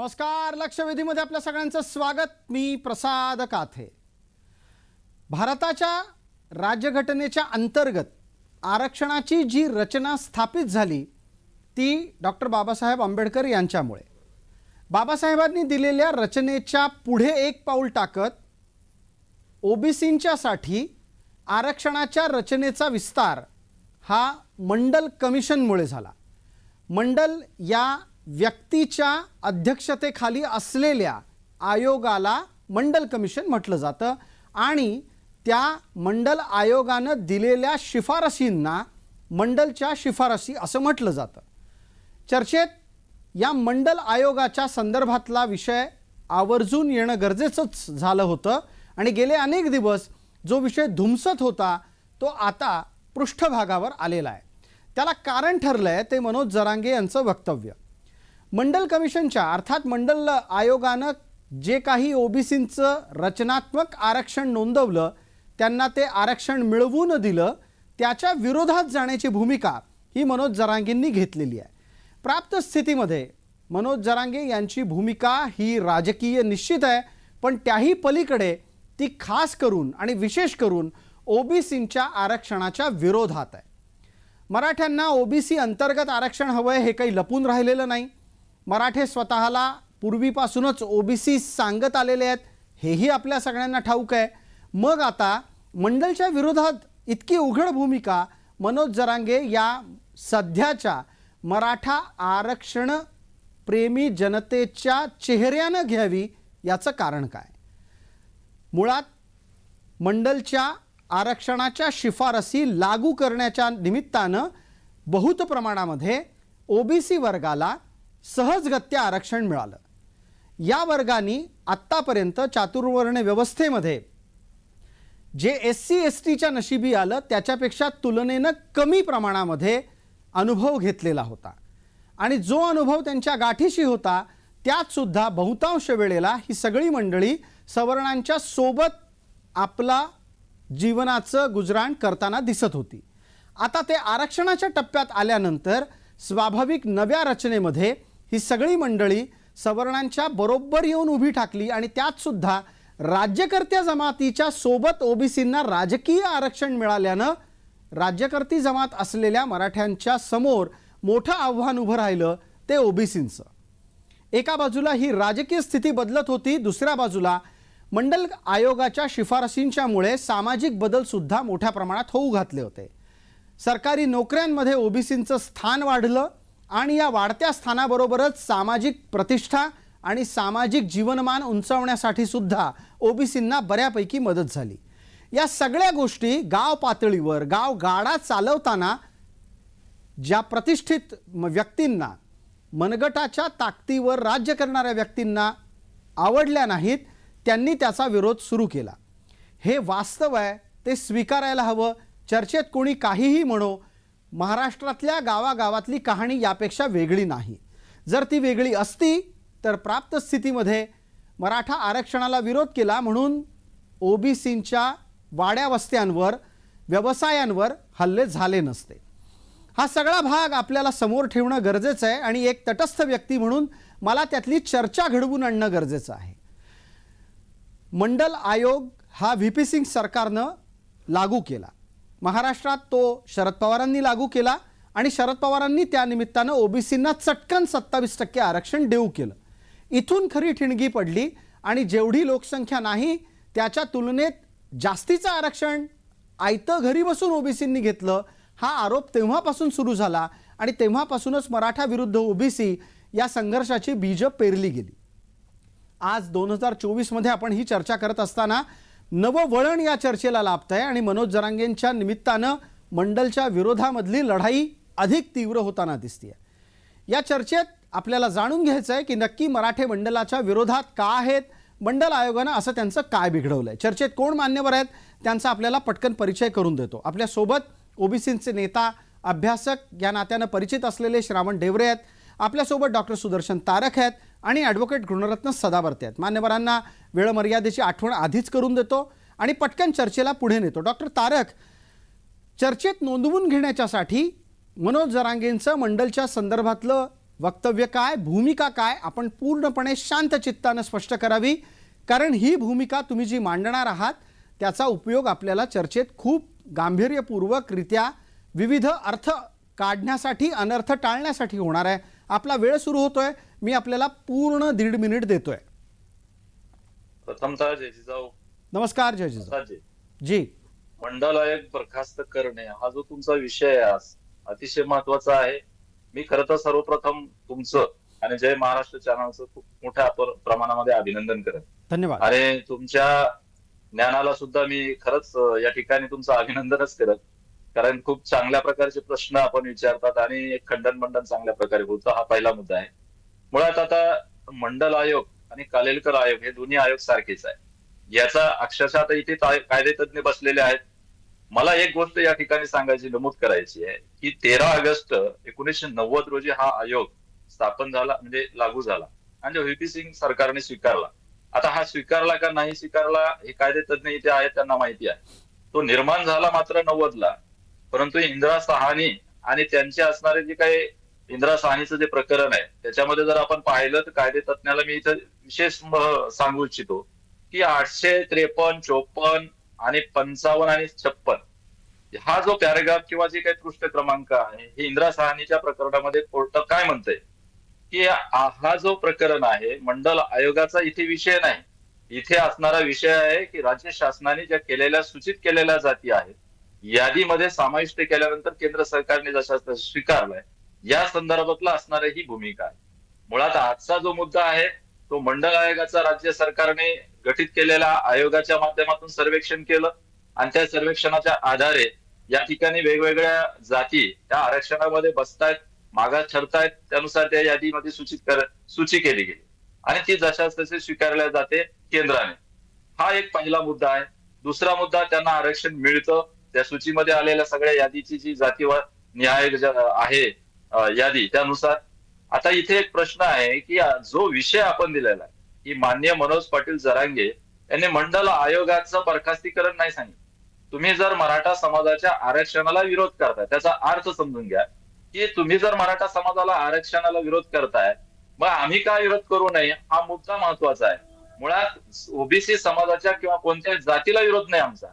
नमस्कार. लक्षवेधीमध्ये आपल्या सगळ्यांचं स्वागत. मी प्रसाद काथे. भारताच्या राज्यघटनेच्या अंतर्गत आरक्षणाची जी रचना स्थापित झाली ती डॉक्टर बाबासाहेब आंबेडकर यांच्यामुळे. बाबासाहेबांनी दिलेल्या रचनेच्या पुढे एक पाऊल टाकत ओबीसींच्यासाठी आरक्षणाच्या रचनेचा विस्तार हा मंडल कमिशनमुळे झाला. मंडल या व्यक्तीच्या अध्यक्षतेखाली असलेल्या आयोगाला मंडल कमिशन म्हटलं जातं आणि त्या मंडल आयोगानं दिलेल्या शिफारसींना मंडलच्या शिफारसी असं म्हटलं जातं. चर्चेत या मंडल आयोगाच्या संदर्भातला विषय आवर्जून येणं गरजेचंच झालं होतं आणि गेले अनेक दिवस जो विषय धुमसत होता तो आता पृष्ठभागावर आलेला आहे. त्याला कारण ठरलंय ते मनोज जरांगे यांचं वक्तव्य. मंडल कमिशनच्या अर्थात मंडल आयोगानं जे काही ओबीसींचं रचनात्मक आरक्षण नोंदवलं त्यांना ते आरक्षण मिळवून दिलं त्याच्या विरोधात जाण्याची भूमिका ही मनोज जरांगेंनी घेतलेली आहे. प्राप्त स्थितीमध्ये मनोज जरांगे यांची भूमिका ही राजकीय निश्चित आहे, पण त्याही पलीकडे ती खास करून आणि विशेष करून ओबीसींच्या आरक्षणाच्या विरोधात आहे. मराठ्यांना ओबीसी अंतर्गत आरक्षण हवंय हे काही लपून राहिलेलं नाही. मराठे स्वतःला पूर्वीपासूनच ओबीसी सांगत आलेले आहेत हेही आपल्या सगळ्यांना ठाऊक आहे. मग आता मंडलच्या विरोधात इतकी उघड भूमिका मनोज जरांगे या सध्याच्या मराठा आरक्षण प्रेमी जनतेच्या चेहऱ्यानं घ्यावी याचं कारण काय? मुळात मंडलच्या आरक्षणाच्या शिफारसी लागू करण्याच्या निमित्तानं बहुत प्रमाणामध्ये ओबीसी वर्गाला सहजगत्या आरक्षण मिळालं. या वर्गानी आत्तापर्यंत चातुर्वर्ण व्यवस्थेमध्ये जे एससी एसटीच्या नशिबी आलं त्याच्यापेक्षा तुलनेनं कमी प्रमाणामध्ये अनुभव घेतलेला होता आणि जो अनुभव त्यांच्या गाठीशी होता त्यात सुद्धा बहुतांश वेळेला ही सगळी मंडळी सवर्णांच्या सोबत आपला जीवनाचं गुजराण करताना दिसत होती. आता ते आरक्षणाच्या टप्प्यात आल्यानंतर स्वाभाविक नव्या रचनेमध्ये ही सगळी मंडळी सवर्णांच्या बरोबर येऊन उभी ठाकली आणि त्यात सुद्धा राज्यकर्त्या जमातीच्या सोबत ओबीसींना राजकीय आरक्षण मिळाल्यानं राज्यकर्ती जमात असलेल्या मराठ्यांच्या समोर मोठं आव्हान उभं राहिलं ते ओबीसींचं. एका बाजूला ही राजकीय स्थिती बदलत होती, दुसऱ्या बाजूला मंडल आयोगाच्या शिफारसींच्यामुळे सामाजिक बदल सुद्धा मोठ्या प्रमाणात होऊ घातले होते. सरकारी नोकऱ्यांमध्ये ओबीसींचं स्थान वाढलं आणि या वाढत्या स्थानाबरोबरच सामाजिक प्रतिष्ठा आणि सामाजिक जीवनमान उंचावण्यासाठी सुद्धा ओबीसींना बऱ्यापैकी मदत झाली. या सगळ्या गोष्टी गाव पातळीवर गाव गाडा चालवताना ज्या प्रतिष्ठित व्यक्तींना मनगटाच्या ताकदीवर राज्य करणाऱ्या व्यक्तींना आवडल्या नाहीत त्यांनी त्याचा विरोध सुरू केला. हे वास्तव आहे, ते स्वीकारायला हवं. चर्चेत कोणी काहीही म्हणो, महाराष्ट्रातल्या गावागावातली कहाणी यापेक्षा वेगळी नाही. जर ती वेगळी असती तर प्राप्त स्थितीमध्ये मराठा आरक्षणाला विरोध केला म्हणून ओबीसींच्या वाड्या वस्त्यांवर व्यवसायांवर हल्ले झाले नसते. हा सगळा भाग आपल्याला समोर ठेवणं गरजेचं आहे आणि एक तटस्थ व्यक्ती म्हणून मला त्यातली चर्चा घडवून आणणं गरजेचं आहे. मंडल आयोग हा व्ही.पी. सिंग सरकारनं लागू केला. महाराष्ट्रात तो शरद पवारांनी लागू केला आणि शरद पवारांनी त्या निमित्तानं ओबीसींना चटकन 27% आरक्षण देऊ केलं. इथून खरी ठिणगी पडली आणि जेवढी लोकसंख्या नाही त्याच्या तुलनेत जास्तीचं आरक्षण आयतं घरी बसून ओबीसींनी घेतलं हा आरोप तेव्हापासून सुरू झाला आणि तेव्हापासूनच मराठा विरुद्ध ओबीसी या संघर्षाची बीज पेरली गेली. आज 2024 मध्ये आपण ही चर्चा करत असताना नवं वळण या चर्चेला लाभतंय आणि मनोज जरांगेंच्या निमित्तानं मंडलच्या विरोधामधली लढाई अधिक तीव्र होताना दिसतेय. या चर्चेत आपल्याला जाणून घ्यायचं आहे की नक्की मराठे मंडलाच्या विरोधात का आहेत, मंडल आयोगानं असं त्यांचं काय बिघडवलंय. चर्चेत कोण मान्यवर आहेत त्यांचा आपल्याला पटकन परिचय करून देतो. आपल्यासोबत ओबीसींचे नेता अभ्यासक या नात्यानं परिचित असलेले श्रावण ढेवरे आहेत. आपल्यासोबत डॉक्टर सुदर्शन तारक आहेत आणि ॲडव्होकेट गुणरत्न सदावर्ते आहेत. मान्यवरांना वेळमर्यादेची आठवण आधीच करून देतो आणि पटकन चर्चेला पुढे नेतो. डॉक्टर तारक, चर्चेत नोंदवून घेण्याच्यासाठी मनोज जरांगेंचं मंडलच्या संदर्भातलं वक्तव्य काय, भूमिका काय, आपण पूर्णपणे शांत चित्तानं स्पष्ट करावी, कारण ही भूमिका तुम्ही जी मांडणार आहात त्याचा उपयोग आपल्याला चर्चेत खूप गांभीर्यपूर्वकरित्या विविध अर्थ काढण्यासाठी, अनर्थ टाळण्यासाठी होणार आहे. आपला वेळ सुरू होतोय, मी आपल्याला पूर्ण 1.5 मिनिट देतोय. प्रथमतः जयजीजाऊ नमस्कार जयजीजाऊ जी. मंडल आयोग बरखास्त करणे हा जो तुमचा विषय आहे आज अतिशय महत्वाचा आहे. मी खरं तर सर्वप्रथम तुमचं आणि जय महाराष्ट्र चॅनलचं खूप मोठ्या प्रमाणामध्ये अभिनंदन करत. धन्यवाद. आणि तुमच्या ज्ञानाला सुद्धा मी खरंच या ठिकाणी तुमचं अभिनंदनच करत, कारण खूप चांगल्या प्रकारचे प्रश्न आपण विचारतात आणि एक खंडन मंडन चांगल्या प्रकारे होतं. हा पहिला मुद्दा आहे. मुळात आता मंडल आयोग आणि कालेलकर आयोग हे दोन्ही आयोग सारखेच आहे. याचा अक्षरशः आता इथे कायदेतज्ञ बसलेले आहेत. मला एक गोष्ट या ठिकाणी सांगायची, नमूद करायची आहे की 13 ऑगस्ट 1990 रोजी हा आयोग स्थापन झाला, म्हणजे लागू झाला आणि व्हीपी सिंग सरकारने स्वीकारला. आता हा स्वीकारला का नाही स्वीकारला हे कायदेतज्ञ इथे आहेत, त्यांना माहिती आहे. तो निर्माण झाला मात्र 90ला, परंतु इंदिरा साहानी आणि त्यांचे असणारे जे काही इंदिरा साहानीचं जे प्रकरण आहे त्याच्यामध्ये जर आपण पाहिलं तर कायदेतज्ञाला मी इथं विशेष सांगू इच्छितो की 853, 54 आणि 55 आणि 56 हा जो पॅराग्राफ किंवा जे काही पृष्ठ क्रमांक आहे हे इंदिरा साहानीच्या प्रकरणामध्ये कोर्ट काय म्हणतंय की हा जो प्रकरण आहे मंडल आयोगाचा इथे विषय नाही. इथे असणारा विषय आहे की राज्य शासनाने ज्या केलेल्या सूचित केलेल्या जाती आहेत यादीमध्ये समाविष्ट केल्यानंतर केंद्र सरकारने जशा स्वीकारलाय या संदर्भातला असणारी ही भूमिका आहे. मुळात आजचा जो मुद्दा आहे तो मंडल आयोगाचा राज्य सरकारने गठीत केलेल्या आयोगाच्या माध्यमातून सर्वेक्षण केलं आणि त्या सर्वेक्षणाच्या आधारे या ठिकाणी वेगवेगळ्या जाती त्या आरक्षणामध्ये बसतायत, मागास ठरतायत, त्यानुसार त्या यादीमध्ये सूची केली गेली आणि ती जशाच तसे स्वीकारल्या जाते केंद्राने. हा एक पहिला मुद्दा आहे. दुसरा मुद्दा, त्यांना आरक्षण मिळतं त्या सूचीमध्ये आलेल्या सगळ्या यादीची जी जातीवर निहाय आहे यादी त्यानुसार. आता इथे एक प्रश्न आहे की जो विषय आपण दिलेला आहे की माननीय मनोज पाटील जरांगे यांनी मंडल आयोगाचं बरखास्तीकरण नाही सांगितलं. तुम्ही जर मराठा समाजाच्या आरक्षणाला विरोध करताय त्याचा अर्थ समजून घ्या की तुम्ही जर मराठा समाजाला आरक्षणाला विरोध करताय मग आम्ही का विरोध करू नये हा मुद्दा महत्वाचा आहे. मुळात ओबीसी समाजाच्या किंवा कोणत्याही जातीला विरोध नाही आमचा.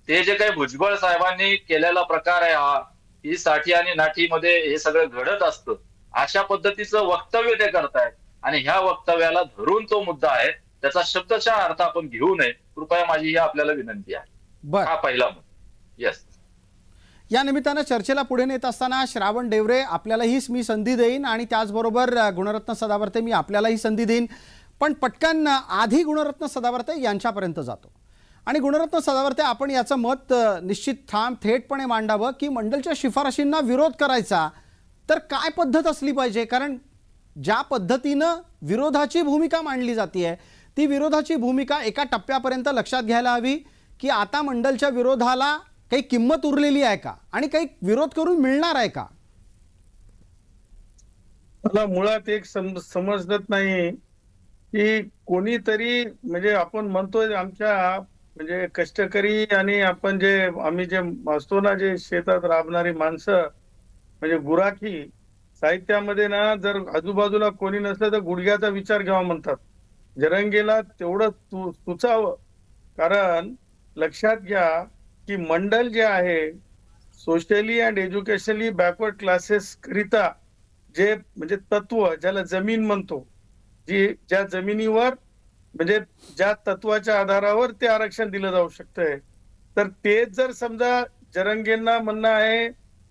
ते जे काही भुजबळ साहेबांनी केलेला प्रकार आहे हा ही साठी आणि नाठीमध्ये हे सगळं घडत असतं अशा पद्धतीचं वक्तव्य ते करतायत आणि ह्या वक्तव्याला धरून तो मुद्दा आहे त्याचा शब्दशः अर्थ आपण घेऊ नये. कृपया माझी ही आपल्याला विनंती आहे. हा पहिला मुद्दा. येस. या निमित्तानं चर्चेला पुढे नेत असताना श्रावण डेवरे आपल्याला हीच मी संधी देईन आणि त्याचबरोबर गुणरत्न सदावर्ते मी आपल्यालाही संधी देईन, पण पटकन आधी गुणरत्न सदावर्ते यांच्यापर्यंत जातो. आणि गुणरत्न सदावर्ते, आपण याचं मत निश्चित थेटपणे मांडावं की मंडलच्या शिफारशींना विरोध करायचा तर काय पद्धत असली पाहिजे, कारण ज्या पद्धतीनं विरोधाची भूमिका मांडली जाते ती विरोधाची भूमिका एका टप्प्यापर्यंत लक्षात घ्यायला हवी की आता मंडलच्या विरोधाला काही किंमत उरलेली आहे का आणि काही विरोध करून मिळणार आहे का. मला मुळात एक समजत नाही की कोणीतरी, म्हणजे आपण म्हणतोय आमच्या म्हणजे कष्टकरी आणि आपण जे आम्ही जे असतो ना जे शेतात राबणारी माणसं म्हणजे गुराखी साहित्यामध्ये ना जर आजूबाजूला कोणी नसलं तर गुडघ्याचा विचार घ्यावा म्हणतात. जरंगेला तेवढं सुचावं, कारण लक्षात घ्या की मंडल जे आहे socially and educationally backward classes करिता जे म्हणजे तत्व ज्याला जमीन म्हणतो, ज्या जमिनीवर म्हणजे ज्या तत्वाच्या आधारावर ते आरक्षण दिलं जाऊ शकतंय, तर तेच जर समजा जरंगेंना म्हणणं आहे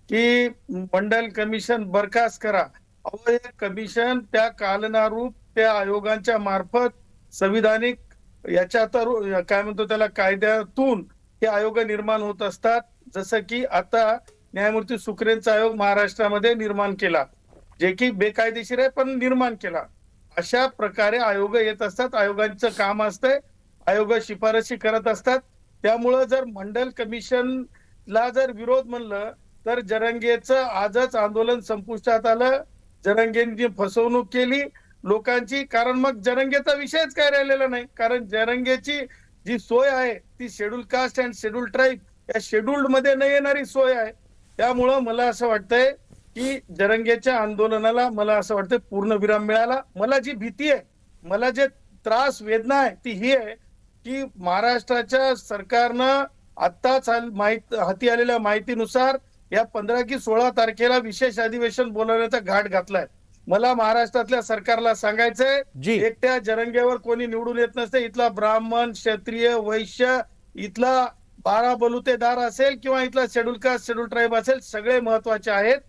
की मंडल कमिशन बरखास्त करा, अहो हे कमिशन त्या कालनारूप त्या आयोगांच्या मार्फत संविधानिक याच्या तर काय म्हणतो त्याला कायद्यातून हे आयोग निर्माण होत असतात. जसं की आता न्यायमूर्ती सुक्रेंचा आयोग महाराष्ट्रामध्ये निर्माण केला, जे की बेकायदेशीर आहे पण निर्माण केला. अशा प्रकारे आयोग येत असतात, आयोगांचं काम असतंय, आयोग शिफारशी करत असतात. त्यामुळं जर मंडल कमिशनला जर विरोध म्हणलं तर जरंगेचं आजच आंदोलन संपुष्टात आलं. जरंगेंनी फसवणूक केली लोकांची, कारण मग जरंगेचा विषयच काय राहिलेला नाही. कारण जरंगेची जी सोय आहे ती schedule caste and schedule tribe या शेड्यूल्ड मध्ये न येणारी सोय आहे. त्यामुळं मला असं वाटतंय की जरंगेच्या आंदोलनाला मला असं वाटतं पूर्णविराम मिळाला. मला जी भीती आहे, मला जे त्रास वेदना आहे ती ही आहे की महाराष्ट्राच्या सरकारनं आत्ताच हाती आलेल्या माहितीनुसार या 15 की 16 तारखेला विशेष अधिवेशन बोलवण्याचा घाट घातलाय. मला महाराष्ट्रातल्या सरकारला सांगायचंय, जी. एकट्या जरंगेवर कोणी निवडून येत नसते. इथला ब्राह्मण, क्षत्रिय, वैश्य, इथला 12 बलुतेदार असेल किंवा इथला शेड्यूल कास्ट, शेड्यूल ट्राईब असेल, सगळे महत्वाचे आहेत.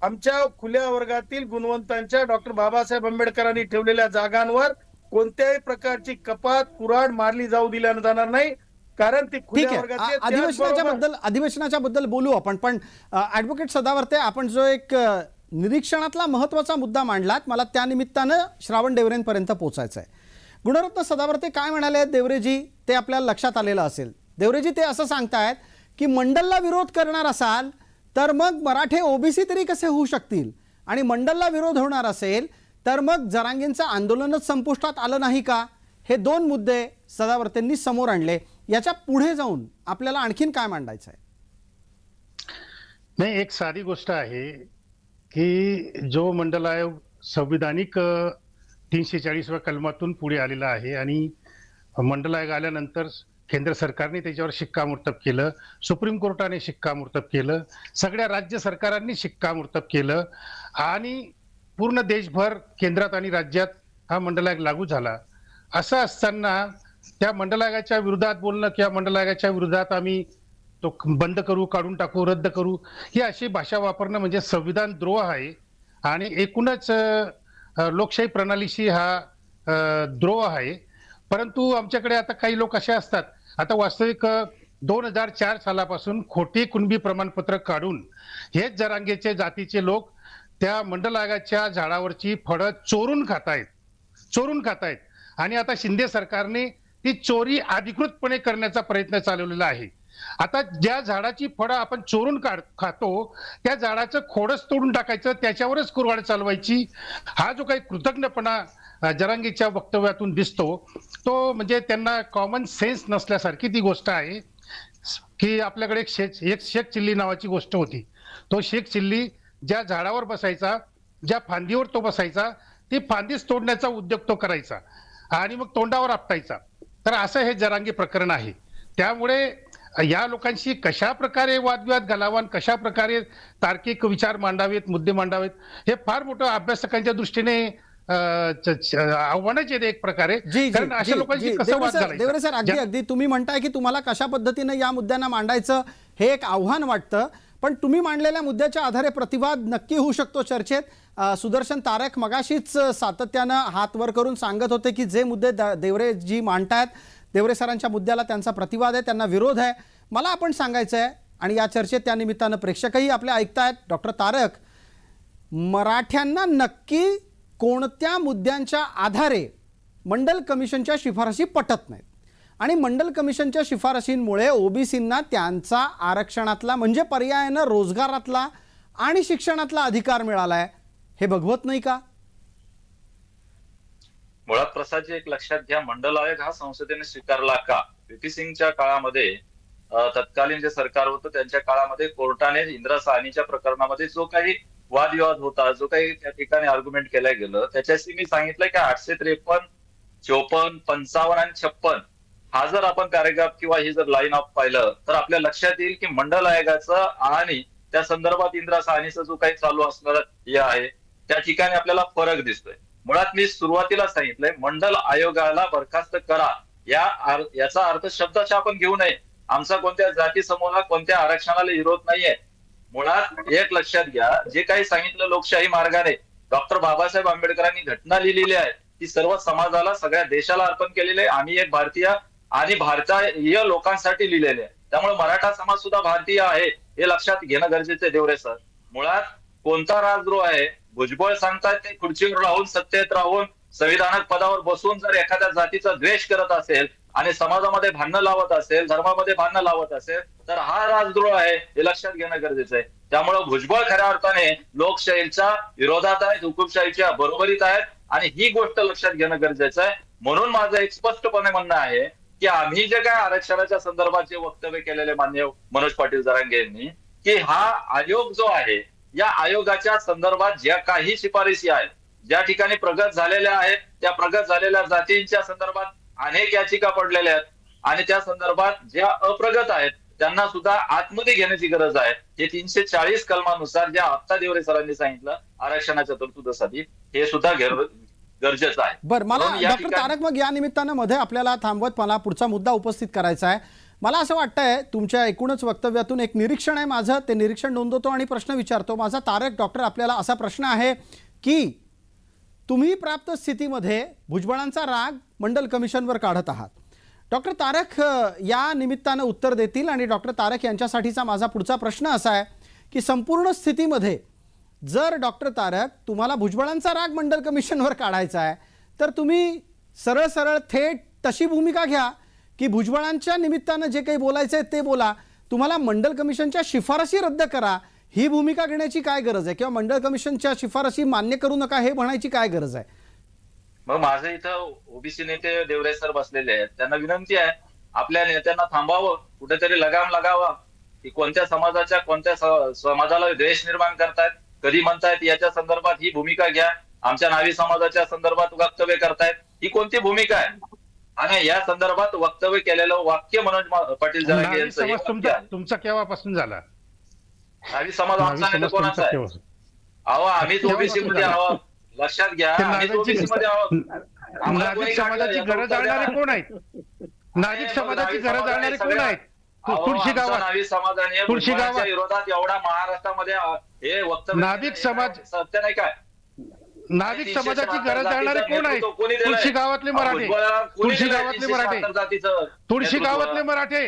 आमच्या खुल्या वर्गातील गुणवंतांच्या डॉक्टर बाबासाहेब आंबेडकरांनी ठेवलेल्या जागांवर कोणत्याही प्रकारची कपात, कुऱ्हाड मारली जाऊ दिल्या जाणार नाही. कारण ती ठीक खुल्या आहे. वर्गाची अधिवेशनाच्या बद्दल बोलू आपण, पण ऍडव्होकेट सदावर्ते, आपण जो एक निरीक्षणातला महत्वाचा मुद्दा मांडलात, मला त्या निमित्तानं श्रावण देवरेंपर्यंत पोहोचायचं आहे. गुणरत्न सदावर्ते काय म्हणाले देवरेजी, ते आपल्याला लक्षात आलेलं असेल. देवरेजी ते असं सांगतायत की मंडलला विरोध करणार असाल तर मग मराठे ओबीसी तरी कसे होऊ शकतील, आणि मंडलला विरोध होणार असेल तर मग जरांगेंचं आंदोलनच संपुष्टात आलं नाही का? हे दोन मुद्दे सदावर्तेंनी समोर आणले. याच्या पुढे जाऊन आपल्याला आणखीन काय मांडायचं आहे? नाही, एक साधी गोष्ट आहे की जो मंडल आयोग संविधानिक 340व्या कलमातून पुढे आलेला आहे आणि मंडल आयोग आल्यानंतर केंद्र सरकारने त्याच्यावर शिक्कामोर्तब केलं, सुप्रीम कोर्टाने शिक्कामोर्तब केलं, सगळ्या राज्य सरकारांनी शिक्कामोर्तब केलं आणि पूर्ण देशभर केंद्रात आणि राज्यात हा मंडल आयोग लागू झाला. असं असताना त्या मंडल आयोगाच्या विरोधात बोलणं किंवा मंडल आयोगाच्या विरोधात आम्ही तो बंद करू, काढून टाकू, रद्द करू, ही अशी भाषा वापरणं म्हणजे संविधान द्रोह आहे आणि एकूणच लोकशाही प्रणालीशी हा द्रोह आहे. परंतु आमच्याकडे आता काही लोक असे असतात, आता वास्तविक 2004 सालापासून खोटी कुणबी प्रमाणपत्र काढून हेच जरांगेचे जातीचे लोक त्या मंडल आयोगाच्या झाडावरची फळं चोरून खातायत आणि आता शिंदे सरकारने ती चोरी अधिकृतपणे करण्याचा प्रयत्न चालवलेला आहे. आता ज्या झाडाची फळं आपण चोरून खातो त्या झाडाचं खोडच तोडून टाकायचं, त्याच्यावरच कुऱ्हाड चालवायची, हा जो काही कृतज्ञपणा जरांगेच्या वक्तव्यातून दिसतो तो म्हणजे त्यांना कॉमन सेन्स नसल्यासारखी ती गोष्ट आहे. की आपल्याकडे एक शेख चिल्ली नावाची गोष्ट होती. तो शेख चिल्ली ज्या झाडावर बसायचा, ज्या फांदीवर तो बसायचा, ती फांदीच तोडण्याचा उद्योग तो करायचा आणि मग तोंडावर आपटायचा. तर असं हे जरांगे प्रकरण आहे. त्यामुळे या लोकांशी कशा प्रकारे वादविवाद घालावा, कशा प्रकारे तार्किक विचार मांडावेत, मुद्दे मांडावेत, हे फार मोठं अभ्यासकांच्या दृष्टीने आव्हानाचे एक प्रकारे. कारण अशा लोकांशी कसं वाद घालायचं? देवरे सर, अगदी तुम्ही म्हणताय की तुम्हाला कशा पद्धतीने या मुद्द्यांना मांडायचं हे एक आव्हान वाटतं, पण तुम्ही मांडलेल्या मुद्द्याच्या आधारे प्रतिवाद नक्की होऊ शकतो चर्चेत. सुदर्शन तारक मगाशीच सातत्यानं हात वर करून सांगत होते की जे मुद्दे देवरेजी मांडतायत, देवरे सरांच्या मुद्द्याला त्यांचा प्रतिवाद आहे, त्यांना विरोध आहे. मला आपण सांगायचं आहे, आणि या चर्चेत त्या निमित्तानं प्रेक्षकही आपले ऐकतायत, डॉक्टर तारक, मराठ्यांना नक्की कोणत्या मुद्द्यांच्या आधारे मंडल कमिशनच्या शिफारशी पटत नाहीत, आणि मंडल कमिशनच्या शिफारशींमुळे ओबीसींना त्यांचा आरक्षणातला म्हणजे पर्यायानं रोजगारातला आणि शिक्षणातला अधिकार मिळालाय, हे बघवत नाही का? मुळात प्रसादजी एक लक्षात घ्या, मंडल आयोग हा संसदेने स्वीकारला का? व्हीपी सिंगच्या काळामध्ये तत्कालीन जे सरकार होतं त्यांच्या काळामध्ये कोर्टाने इंदिरा साहनीच्या प्रकरणामध्ये जो काही वादविवाद होता, जो काही त्या ठिकाणी आर्ग्युमेंट केलं गेलं, त्याच्याशी मी सांगितलं की 853, 54, 55 आणि 56 हा जर आपण पॅरेग्राफ किंवा ही जर लाईन ऑफ पाहिलं तर आपल्या लक्षात येईल की मंडल आयोगाचं आणि त्या संदर्भात इंदिरा साहनीचा जो काही चालू असणारा हे आहे त्या ठिकाणी आपल्याला फरक दिसतोय. मुळात मी सुरुवातीला सांगितलंय, मंडल आयोगाला बरखास्त करा याचा अर्थ शब्दाचा आपण घेऊ नये. आमचा कोणत्या जाती समूहाला, कोणत्या आरक्षणाला विरोध नाहीये. मुळात एक लक्षात घ्या, जे काही सांगितलं लोकशाही मार्गाने डॉक्टर बाबासाहेब आंबेडकरांनी घटना लिहिलेली आहे ती सर्व समाजाला, सगळ्या देशाला अर्पण केलेली आहे. आम्ही एक भारतीय आणि भारतीय लोकांसाठी लिहिलेले आहे. त्यामुळे मराठा समाज सुद्धा भारतीय आहे हे लक्षात घेणं गरजेचं आहे. देवरे सर, मुळात कोणता राजद्रोह आहे? भुजबळ सांगतात ते खुर्चीवर राहून, सत्तेत राहून, संविधानिक पदावर बसून जर एखाद्या जातीचा द्वेष करत असेल आणि समाजामध्ये भांडणं लावत असेल, धर्मामध्ये भांडणं लावत असेल तर हा राजद्रोह आहे हे लक्षात घेणं गरजेचं आहे. त्यामुळे भुजबळ खऱ्या अर्थाने लोकशाहीच्या विरोधात आहेत, हुकुमशाहीच्या बरोबरीत आहेत आणि ही गोष्ट लक्षात घेणं गरजेचं आहे. म्हणून माझं एक स्पष्टपणे म्हणणं आहे की आम्ही जे काय आरक्षणाच्या संदर्भात जे वक्तव्य केलेले माननीय मनोज पाटील जरांगे यांनी, की हा आयोग जो आहे या आयोगाच्या संदर्भात ज्या काही शिफारसी आहेत, ज्या ठिकाणी प्रगत झालेल्या आहेत, त्या प्रगत झालेल्या जातींच्या संदर्भात अनेक याचिका पडलेल्या आहेत आणि त्या संदर्भात ज्या अप्रगत आहेत त्यांना सुद्धा आतमध्ये घेण्याची गरज आहे. हे 340 कलमानुसार ज्या आत्ता देवरे सरांनी सांगितलं आरक्षणाच्या तरतुदीसाठी हे सुद्धा गरजेचं आहे. बरं, मला म्हणून या डॉक्टर ठिकाणी- तारक मग या निमित्तानं मध्ये आपल्याला थांबवत मला पुढचा मुद्दा उपस्थित करायचा आहे. मला असं वाटतंय तुमच्या एकूणच वक्तव्यातून एक निरीक्षण आहे माझं, ते निरीक्षण नोंदवतो आणि प्रश्न विचारतो. माझा तारक डॉक्टर आपल्याला असा प्रश्न आहे की तुम्ही प्राप्त स्थितीमध्ये भुजबळांचा राग मंडल कमिशनवर काढत आहात. डॉक्टर तारक या निमित्तानं उत्तर देतील आणि डॉक्टर तारक यांच्यासाठीचा माझा पुढचा प्रश्न असा आहे की संपूर्ण स्थितीमध्ये जर डॉक्टर तारक तुम्हाला भुजबळांचा राग मंडल कमिशनवर काढायचा आहे तर तुम्ही सरळ सरळ थेट तशी भूमिका घ्या की भुजबळांच्या निमित्तानं जे काही बोलायचं आहे ते बोला, तुम्हाला मंडल कमिशनच्या शिफारसी रद्द करा, ही भूमिका घेण्याची काय गरज आहे? किंवा मंडळ कमिशनच्या शिफारसी मान्य करू नका हे म्हणायची काय गरज आहे? मग माझं इथं ओबीसी नेते देवरे सर बसलेले आहेत, त्यांना विनंती आहे आपल्या नेत्यांना थांबावं, कुठेतरी लगाम लागावा की कोणत्या समाजाच्या कोणत्या समाजाला द्वेष निर्माण करतायत, कधी म्हणतायत याच्या संदर्भात ही भूमिका घ्या, आमच्या नावी समाजाच्या संदर्भात वक्तव्य करतायत, ही कोणती भूमिका आहे? आणि या संदर्भात वक्तव्य केलेलं वाक्य मनोज पाटील जरांगे नावी यांचं हे समाज वाक्य आहे. तुमचा केव्हापासून झाला? नावी समाज नावी आमचा नेता समाज कोणाचा तुमचा आहे? केव्हा? अहो आम्हीच ओबीसी मध्ये आहोत, लक्षात घ्या, ते आम्हीच ओबीसी मध्ये आहोत. आम्हाला कोणी नाविक समाजाची काढलं? गरज जाणणारे कोण आहेत? नाविक समाजाची गरज जाणणारे कोण आहेत? तुळशी गावात नावी समाजाने तुळशी गावात भुजबळांच्या विरोधात एवढा महाराष्ट्रामध्ये हे वक्तव्य नाविक समाज सत्य नाही काय? नाविक समाजाची गरज जाणणारे कोण आहेत? कोणी दिलंय? तुळशी गावातले मराठे, भुजबळाला कोणी तुळशी दिलंय गावातले 376 मराठे, जातीचं तुळशी नेतृत्व? गावातले मराठे.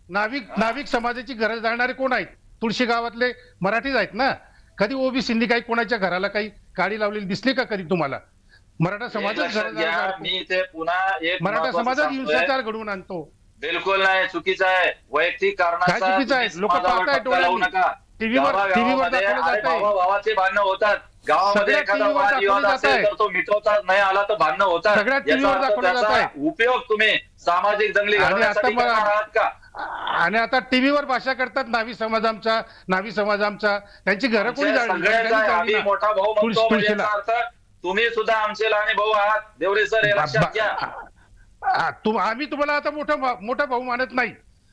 नाविक समाजाची गरज जाणणारे कोण आहेत? तुळशी गावातले मराठीच आहेत ना. कधी ओबीसींनी काही कोणाच्या घराला काही काडी लावलेली दिसली का कधी तुम्हाला? मराठा हे समाजच लक्षात गरज घ्या, जाणणारे. मी इथे पुन्हा एक मराठा महत्त्वाचं समाजच सांगतोय. हिंसाचार घडवून आणतो. बिलकुल नाही, चुकीचं आहे. वैयक्तिक काय कारणाचा चुकीचं आहे? तुम्ही लोक समाजावर पाहतायत टप्पा लावू डोळ्यांनी. नका. टीव्हीवर गावागावामध्ये दाखवलं अरे जात आहे. भावाभावाचे भांडणं होतात. गावामध्ये सगळ्या एखादा टीव्हीवर वादविवाद दाखवलं असेल जात तर तो मिटवता नाही आला तर भांडणं होतात. सगळ्या याचा टीव्हीवर अर्थ दाखवलं जात त्याचा आहे. उपयोग तुम्ही सामाजिक दंगली आणि घालण्यासाठी आता मला- करणार आहात का? आणि आता टीव्हीवर भाषा करतात नावी समाज आमचा, नावी समाज आमचा. त्यांची घरं कोणी आमच्या जाळली? सगळ्याचा त्यांनी जाळली आम्ही ना. मोठा भाऊ म्हणतो म्हणजे तुळशीला. याचा अर्थ तुम्ही सुद्धा आमचे लहाने भाऊ आहात. देवरे सर हे लक्षात घ्या. आम्ही तुम्हाला आता मोठा भाऊ मानत नाही.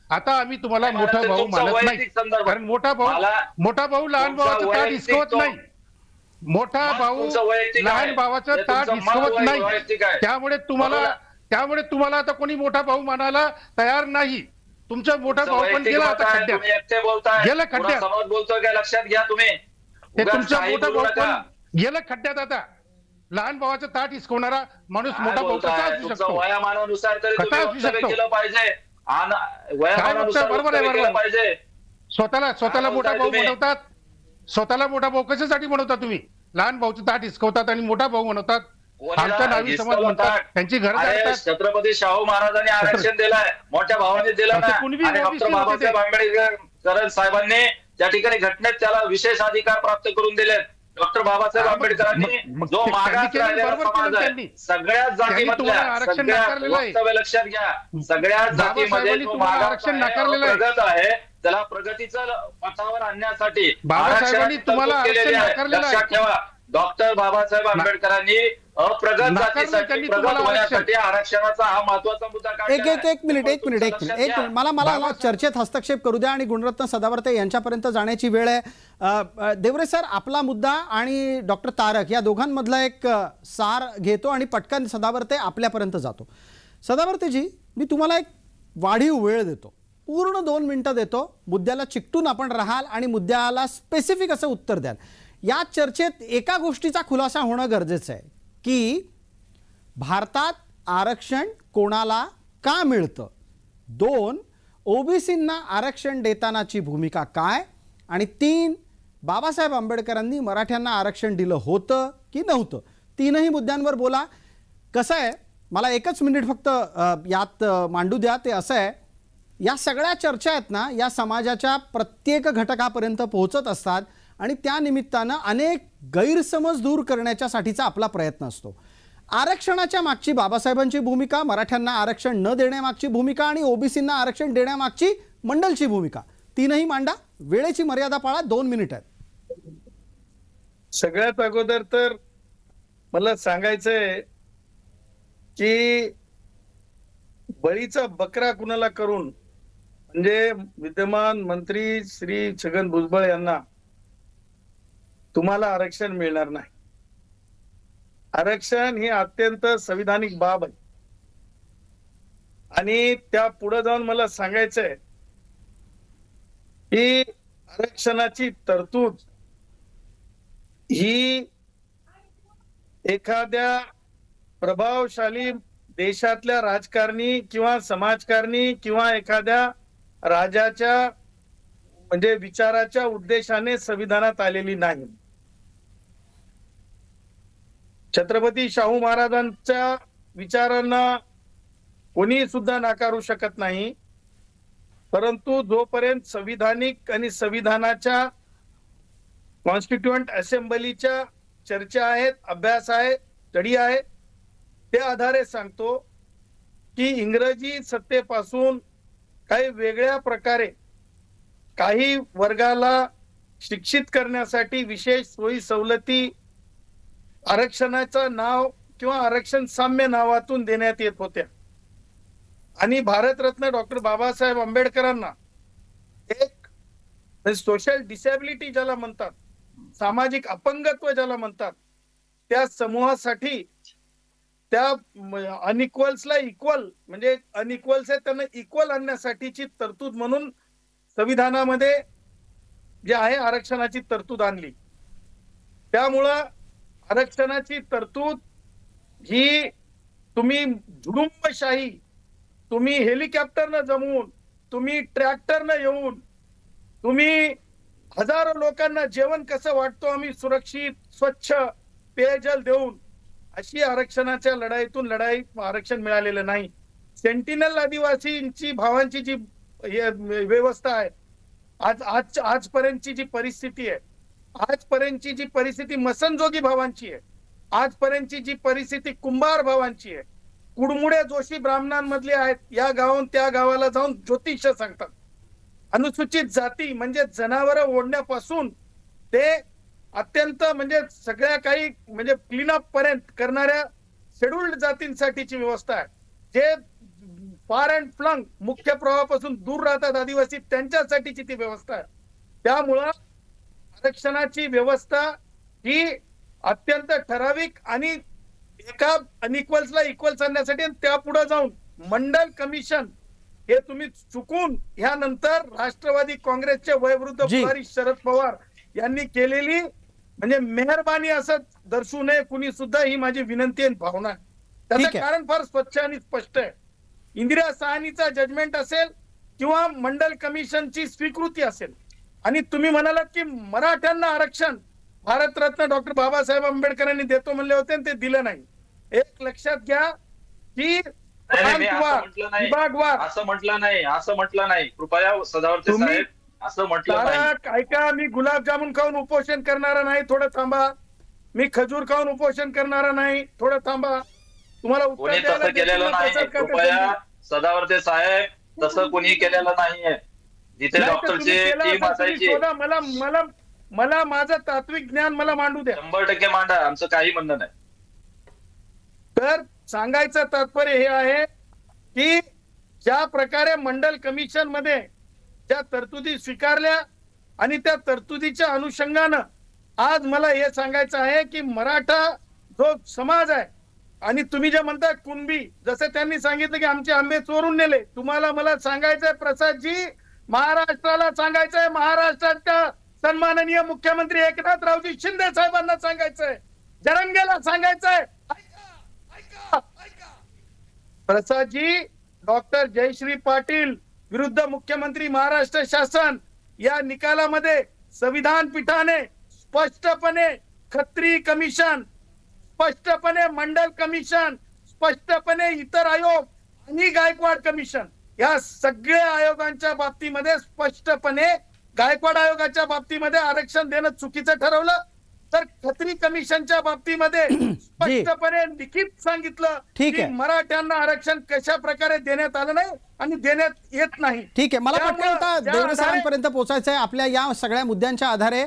आता आम्ही तुम्हाला नाही, मोठा मला भाऊ तुमचा मानत नाही. वैयक्तिक संदर्भ. कारण मोठा भाऊ लहान तुमचा भावाचं ताट वैयक्तिक हिसकवत तो- नाही. मोठा मग भाऊ तुमचं वैयक्तिक आहे. लहान भावाचं हे ताट तुमचं हिसकवत मत नाही. वैयक्तिक आहे. त्यामुळे बरोबर. तुम्हाला आता कोणी मोठा भाऊ मानायला तयार नाही. तुमचा मोठा तुमचं भाऊ पण वैयक्तिक गेला मत आता आहे. खड्ड्यात. तुम्ही एकटे बोलताय. गेलं पुन्हा खड्ड्यात. समज बोलतोय काय लक्षात घ्या तुम्ही. ते उगाच तुमचा काही मोठा बोलू भाऊ नका. पण गेलं खड्ड्यात आता. लहान भावाचं ताट हिसकवणारा माणूस काय मोठा भाऊ कसा बोलताय? असू तुमचं शकतो? वयामानानुसार तरी कसा तुम्ही असू वक्तव्य शकतो? केलं पाहिजे. वयामानानुसार बरोबर आहे, वक्तव्य केलं बरोबर. पाहिजे. स्वतःला काय मोठा बोलताय भाऊ तुम्ही? बनवतात. स्वतःला मोठा भाऊ कशासाठी बनवता तुम्ही? लहान भाऊचं ताट हिसकवतात आणि मोठा भाऊ बनवतात. कोणी आमचा नावी हिसकवलं समाज म्हणतात ताट? त्यांची घरं अरे, जाळतात. छत्रपती शाहू महाराजांनी आरक्षण दिलंय, मोठ्या भावाने दिलं आता ना. कुणी बी आणि OBC डॉक्टर होते बाबासाहेब आंबेडकर साहेबांनी त्या ठिकाणी घटनेत त्याला विशेष अधिकार प्राप्त करून दिले. डॉक्टर बाबासाहेब हा, मग- आंबेडकरांनी मग जो ते मागास त्यांनी केलं, राहिलेला बरोबर समाज केलं आहे, त्यांनी. सगळ्याच त्यांनी तुम्हाला जातीमधल्या आरक्षण सगळ्या नाकारलेलं आहे. वक्तव्य लक्षात घ्या. सगळ्याच जातीमध्ये बाबासाहेबांनी जो तुम्हाला मागास आरक्षण आहे, नाकारलेलं आहे. प्रगत आहे, त्याला प्रगतीचं पथावर आणण्यासाठी बाबासाहेबांनी आरक्षणाची तुम्हाला तरतूद केलेली आरक्षण आहे. नाकारलेलं आहे. लक्षात ठेवा, डॉक्टर बाबासाहेब आंबेडकरांनी अप्रगत नाकारलं जातीसाठी त्यांनी प्रगत तुम्हाला होण्यासाठी आरक्षणाचा हा महत्वाचा मुद्दा एक काढलेला आहे. एक मिनिट लक्षात घ्या. मला चर्चेत हस्तक्षेप करू द्या आणि गुणरत्न सदावर्ते यांच्यापर्यंत जाण्याची वेळ आहे. देवरे सर, आपला मुद्दा आणि डॉक्टर तारक या दोघांमधला एक सार घेतो आणि पटकन सदावर्ते आपल्यापर्यंत जातो. सदावर्तेजी, मी तुम्हाला एक वाढीव वेळ देतो, पूर्ण 2 मिनिटं देतो. मुद्द्याला चिकटून आपण राहाल आणि मुद्द्याला स्पेसिफिक असं उत्तर द्याल. या चर्चेत एका गोष्टीचा खुलासा होणं गरजेचं आहे की भारतात आरक्षण कोणाला का मिळतं, 2 ओबीसींना आरक्षण देतानाची भूमिका काय, आणि 3 बाबासाहेब आंबेडकरांनी मराठ्यांना आरक्षण दिलं होतं की नव्हतं. 3ही मुद्द्यांवर बोला. कसं आहे, मला 1 मिनिट फक्त यात मांडू द्या. ते असं आहे, या सगळ्या चर्चा आहेत ना, या समाजाच्या प्रत्येक घटकापर्यंत पोहोचत असतात आणि त्या निमित्तानं अनेक गैरसमज दूर करण्याच्यासाठीचा आपला प्रयत्न असतो. आरक्षणाच्या मागची बाबासाहेबांची भूमिका, मराठ्यांना आरक्षण न देण्यामागची भूमिका आणि ओबीसींना आरक्षण देण्यामागची मंडलची भूमिका, 3ही मांडा. वेळेची मर्यादा पाळा, 2 मिनिट आहेत. सगळ्यात अगोदर तर मला सांगायचंय की बळीचा बकरा कुणाला करून म्हणजे विद्यमान मंत्री श्री छगन भुजबळ यांना तुम्हाला आरक्षण मिळणार नाही. आरक्षण ही अत्यंत संविधानिक बाब आहे आणि त्या पुढे जाऊन मला सांगायचंय की आरक्षणाची तरतूद ही एखाद्या प्रभावशाली देशातल्या राजकारणी किंवा समाजकारणी किंवा एखाद्या राजाच्या म्हणजे विचाराच्या उद्देशाने संविधानात आलेली नाही. छत्रपती शाहू महाराजांच्या विचारांना कोणी सुद्धा नाकारू शकत नाही, परंतु जोपर्यंत संविधानिक आणि संविधानाच्या कॉन्स्टिट्युएंट असेंब्लीच्या चर्चा आहेत, अभ्यास आहे, स्टडी आहे, त्या आधारे सांगतो की इंग्रजी सत्तेपासून काही वेगळ्या प्रकारे काही वर्गाला शिक्षित करण्यासाठी विशेष सोयी सवलती आरक्षणाचं नाव किंवा आरक्षण साम्य नावातून देण्यात येत होत्या आणि भारतरत्न डॉक्टर बाबासाहेब आंबेडकरांना एक सोशल डिसॅबिलिटी ज्याला म्हणतात, सामाजिक अपंगत्व ज्याला म्हणतात, त्या समूहासाठी त्या अनइक्वल्सला इक्वल म्हणजे अनइक्वल्स आहे त्यांना इक्वल आणण्यासाठीची तरतूद म्हणून संविधानामध्ये जे आहे आरक्षणाची तरतूद आणली. त्यामुळं आरक्षणाची तरतूद ही तुम्ही झुडुंबशाही, तुम्ही हेलिकॉप्टरनं जमवून, तुम्ही ट्रॅक्टरनं येऊन, तुम्ही हजारो लोकांना जेवण कसं वाटतो आम्ही सुरक्षित स्वच्छ पेयजल देऊन, अशी आरक्षणाच्या लढाईतून आरक्षण मिळालेलं नाही. सेंटिनल आदिवासींची भावांची जी व्यवस्था आहे, आजपर्यंतची जी परिस्थिती आहे, आजपर्यंतची जी परिस्थिती मसनजोगी भावांची आहे, आजपर्यंतची जी परिस्थिती कुंभार भावांची आहे, कुडमुडे जोशी ब्राह्मणांमधले आहेत, या गावाहून त्या गावाला जाऊन ज्योतिष सांगतात. अनुसूचित जाती म्हणजे जनावरं ओढण्यापासून ते अत्यंत म्हणजे सगळ्या काही म्हणजे क्लीनअप पर्यंत करणाऱ्या शेड्यूल्ड जातींसाठीची व्यवस्था आहे. जे फार अँड फ्लंग मुख्य प्रवाहापासून दूर राहतात आदिवासी, त्यांच्यासाठीची ती व्यवस्था आहे. त्यामुळं आरक्षणाची व्यवस्था ही अत्यंत ठराविक आणि एका अनइक्वल्सला इक्वल्स आणण्यासाठी, त्या पुढे जाऊन मंडल कमिशन हे तुम्ही चुकून ह्यानंतर राष्ट्रवादी काँग्रेसचे वयोवृद्ध पुढारी शरद पवार यांनी केलेली म्हणजे मेहरबानी असं दर्शवू नये कुणी सुद्धा, ही माझी विनंती आणि भावना आहे. त्याचं कारण फार स्वच्छ आणि स्पष्ट आहे. इंदिरा साहनीचा जजमेंट असेल किंवा मंडल कमिशनची स्वीकृती असेल, आणि तुम्ही म्हणालात की मराठ्यांना आरक्षण भारतरत्न डॉक्टर बाबासाहेब आंबेडकरांनी देतो म्हणले होते आणि ते दिलं नाही. एक लक्षात घ्या की विभागवार असं म्हटलं नाही कृपया सदावर्ते साहेब, असं म्हटलं नाही. ऐका, मी गुलाबजामुन खाऊन उपोषण करणारा नाही, थोडं थांबा. मी खजूर खाऊन उपोषण करणारा नाही, थोडं थांबा. तुम्हाला कोणी तसं केलेलं नाही. कृपया सदावर्ते साहेब, तसं कोणी केलेलं नाहीये. जिथे डॉक्टरची टीम असायची, मला माझं तात्विक ज्ञान मला मांडू द्या. 100% मांडा, आमचं काही म्हणणं नाही. तर सांगायचं तात्पर्य हे आहे की ज्या प्रकारे मंडल कमिशन मध्ये ज्या तरतुदी स्वीकारल्या आणि त्या तरतुदीच्या अनुषंगानं आज मला हे सांगायचं आहे की मराठा जो समाज आहे, आणि तुम्ही जे म्हणता कुणबी, जसं त्यांनी सांगितलं की आमचे आंबे चोरून नेले, तुम्हाला मला सांगायचंय प्रसादजी, महाराष्ट्राला सांगायचंय, महाराष्ट्राच्या सन्माननीय मुख्यमंत्री एकनाथरावजी शिंदे साहेबांना सांगायचंय, जरंगेला सांगायचंय, प्रसादजी, डॉक्टर जयश्री पाटील विरुद्ध मुख्यमंत्री महाराष्ट्र शासन या निकालामध्ये संविधान पीठाने स्पष्टपणे खत्री कमिशन, स्पष्टपणे मंडल कमिशन, स्पष्टपणे इतर आयोग आणि गायकवाड कमिशन या सगळ्या आयोगांच्या बाबतीमध्ये स्पष्टपणे गायकवाड आयोगाच्या बाबतीमध्ये आरक्षण देणं चुकीचं ठरवलं, तर खत्री कमिशनच्या बाबतीमध्ये स्पष्टपणे लिखित सांगितलं की मराठ्यांना आरक्षण कशा प्रकारे देण्यात आलं नाही आणि देण्यात येत नाही. ठीक आहे, मला पटकन आता देवरे साहेबांपर्यंत पोहोचायचं आहे. आपल्या या सगळ्या मुद्द्यांच्या आधारे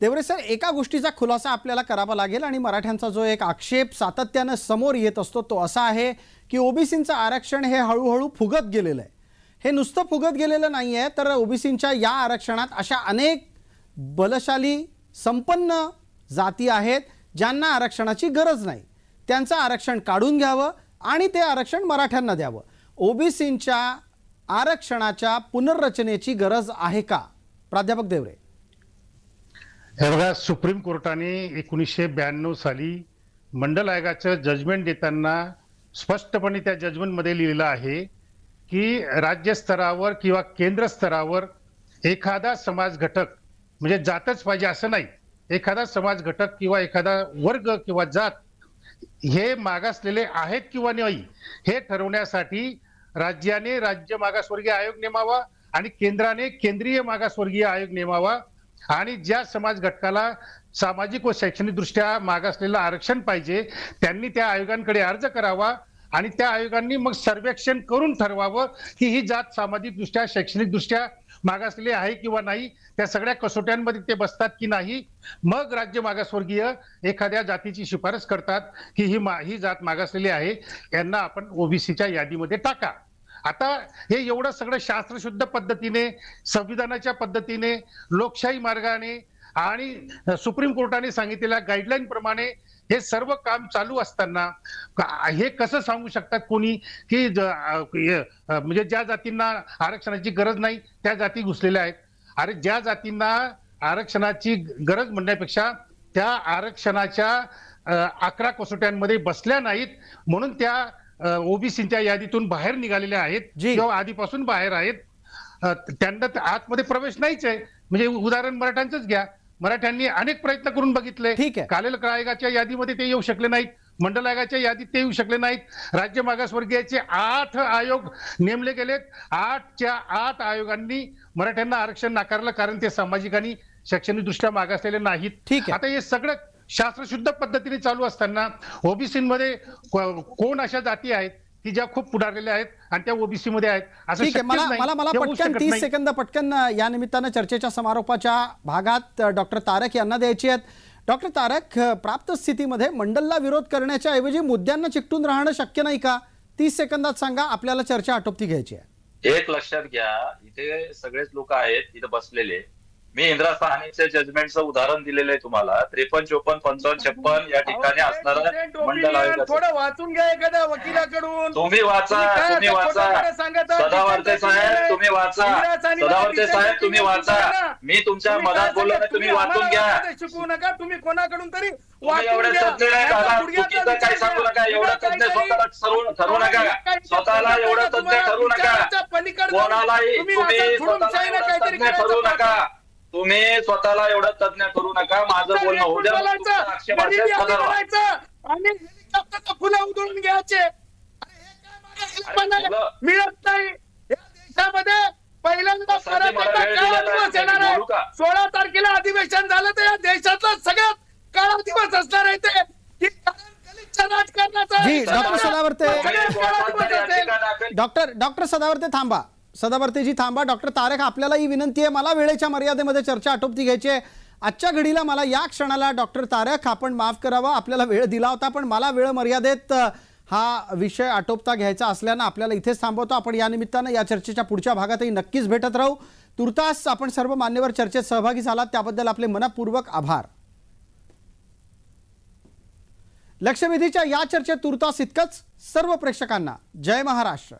देवरे सर, एका गोष्टीचा खुलासा आपल्याला करावा लागेल आणि मराठ्यांचा जो एक आक्षेप सातत्यानं समोर येत असतो तो असा आहे की ओबीसींचं आरक्षण हे हळूहळू फुगत गेलेलं आहे. हे नुसतं फुगत गेलेलं नाही आहे, तर ओबीसींच्या या आरक्षणात अशा अनेक बलशाली संपन्न जाती आहेत ज्यांना आरक्षणाची गरज नाही. त्यांचं आरक्षण काढून घ्यावं आणि ते आरक्षण मराठ्यांना द्यावं. ओबीसींच्या आरक्षणाच्या पुनर्रचनेची गरज आहे का, प्राध्यापक देवरे? हे बघा, सुप्रीम कोर्टाने 1992 साली मंडल आयोगाचं जजमेंट देताना स्पष्टपणे त्या जजमेंटमध्ये लिहिलेलं आहे की राज्य स्तरावर किंवा केंद्र स्तरावर एखादा समाज घटक, म्हणजे जातच पाहिजे असं नाही, एखादा समाज घटक किंवा एखादा वर्ग किंवा जात हे मागासलेले आहेत किंवा नाही हे ठरवण्यासाठी राज्याने राज्य मागासवर्गीय आयोग नेमावा आणि केंद्राने केंद्रीय मागासवर्गीय आयोग नेमावा. आणि ज्या समाज घटकाला सामाजिक व शैक्षणिक दृष्ट्या मागासलेलं आरक्षण पाहिजे त्यांनी त्या आयोगांकडे अर्ज करावा आणि त्या आयोगांनी मग सर्वेक्षण करून ठरवावं की ही जात सामाजिक दृष्ट्या शैक्षणिक दृष्ट्या मागासलेली आहे किंवा नाही, त्या सगळ्या कसोट्यांमध्ये ते बसतात की नाही. मग राज्य मागासवर्गीय एखाद्या जातीची शिफारस करतात की ही जात मागासलेली आहे, यांना आपण ओबीसीच्या यादीमध्ये टाका. आता हे एवढं सगळं शास्त्रशुद्ध पद्धतीने, संविधानाच्या पद्धतीने, लोकशाही मार्गाने आणि सुप्रीम कोर्टाने सांगितलेल्या गाईडलाईन प्रमाणे हे सर्व काम चालू असताना हे कसं सांगू शकतात कोणी की म्हणजे ज्या जातींना आरक्षणाची गरज नाही त्या जाती घुसलेल्या आहेत? अरे, ज्या जातींना आरक्षणाची गरज म्हणण्यापेक्षा त्या आरक्षणाच्या 11 कसोट्यांमध्ये बसल्या नाहीत म्हणून त्या ओबीसीच्या यादीतून बाहेर निघालेल्या आहेत किंवा आधीपासून बाहेर आहेत, त्यांना आतमध्ये प्रवेश नाहीच आहे. म्हणजे उदाहरण मराठ्यांचंच घ्या. मराठ्यांनी अनेक प्रयत्न करून बघितले, कालेल आयोगाच्या यादीमध्ये ते येऊ शकले नाहीत, मंडल आयोगाच्या यादीत ते येऊ शकले नाहीत. राज्य मागासवर्गीयाचे 8 आयोग नेमले गेलेत. 8च्या 8 आयोगांनी मराठ्यांना आरक्षण नाकारलं कारण ते सामाजिक आणि शैक्षणिक दृष्ट्या मागासलेले नाहीत. आता हे सगळं शास्त्रशुद्ध पद्धतीने चालू असताना ओबीसीमध्ये कोण अशा जाती आहेत की ज्या खूप पुढारलेल्या आहेत आणि त्या ओबीसी मध्ये आहेत असं ठीक आहे. मला पटकन 30 सेकंद पटकन या निमित्तानं चर्चेच्या समारोपाच्या भागात डॉक्टर तारक यांना द्यायची आहेत. डॉक्टर तारक, प्राप्त स्थितीमध्ये मंडलला विरोध करण्याच्या ऐवजी मुद्द्यांना चिकटून राहणं शक्य नाही का? 30 सेकंदात सांगा, आपल्याला चर्चा आटोपती घ्यायची आहे. एक लक्षात घ्या, इथे सगळेच लोक आहेत इथे बसलेले. मी इंदिरा साहनीचे जजमेंटचं उदाहरण दिलेलं आहे तुम्हाला. 53, 54, 55, 56 या ठिकाणी असणारं मंडल आयोग. थोडं वाचून घ्या एखाद्या वकिलाकडून. तुम्ही वाचा. सदावर्ते साहेब तुम्ही वाचा. सदावर्ते साहेब तुम्ही वाचा. मी तुमच्या मधात बोललो नाही, तुम्ही वाचून घ्या. शिकवू नका तुम्ही कोणाकडून तरी. एवढे तज्ञ चुकीचं काही सांगू नका. एवढं तज्ञ स्वतःला ठरवू नका. स्वतःला एवढं तज्ञ ठरवू नका. कोणालाही तुम्ही स्वतःला तज्ञ ठरवू नका. तुम्ही स्वतःला एवढं तज्ञ करू नका. माझं बोलणं होऊ द्या. आणि फुलं उधळून घ्यायचे मिळत नाही या देशामध्ये. पहिल्यांदा 16 तारखेला अधिवेशन झालं तर या देशातला सगळ्यात काळा दिवस असणार आहे ते की डॉक्टर सदावर्ते डॉक्टर सदावर्ते थांबा. सदावर्तेजी थांबा. डॉक्टर तारक, आपल्याला ही विनंती आहे, मला वेळेच्या मर्यादेमध्ये चर्चा आटोपती घ्यायची आहे. आजच्या घडीला मला या क्षणाला डॉक्टर तारक आपण माफ करावं, आपल्याला वेळ दिला होता पण मला वेळ मर्यादेत हा विषय आटोपता घ्यायचा असल्यानं आपल्याला इथेच थांबवतो. आपण या निमित्तानं या चर्चेच्या पुढच्या भागातही नक्कीच भेटत राहू. तुर्तास आपण सर्व मान्यवर चर्चेत सहभागी झालात त्याबद्दल आपले मनपूर्वक आभार. लक्षवेधीच्या या चर्चेत तुर्तास इतकंच. सर्व प्रेक्षकांना जय महाराष्ट्र.